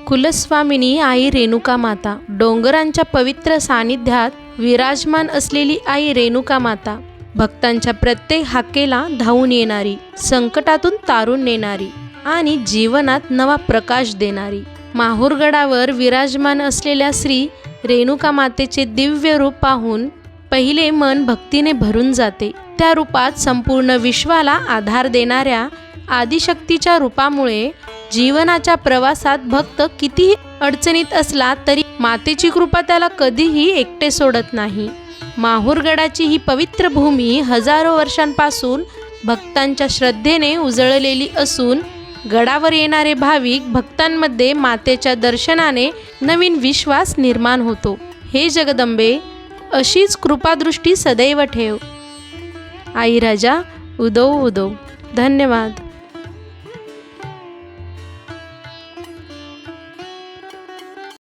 कुलस्वामिनी आई रेणुका माता, डोंगरांच्या पवित्र सानिध्यात विराजमान असलेली आई रेणुका माता, भक्तांच्या प्रत्येक हाकेला धावून येणारी, संकटातून तारून नेणारी आणि जीवनात नवा प्रकाश देणारी. माहूरगडावर विराजमान असलेल्या श्री रेणुका मातेचे दिव्य रूप पाहून पहिले मन भक्तीने भरून जाते. त्या रूपात संपूर्ण विश्वाला आधार देणाऱ्या आदिशक्तीच्या रूपामुळे जीवनाच्या प्रवासात भक्त कितीही अडचणीत असला तरी मातेची कृपा त्याला कधीही एकटे सोडत नाही. माहूरगडाची ही पवित्र भूमी हजारो वर्षांपासून भक्तांच्या श्रद्धेने उजळलेली असून गडावर येणारे भाविक भक्तांमध्ये मातेच्या दर्शनाने नवीन विश्वास निर्माण होतो. हे जगदंबे, अशीच कृपादृष्टी सदैव ठेव. आई राजा उदो उदो. धन्यवाद.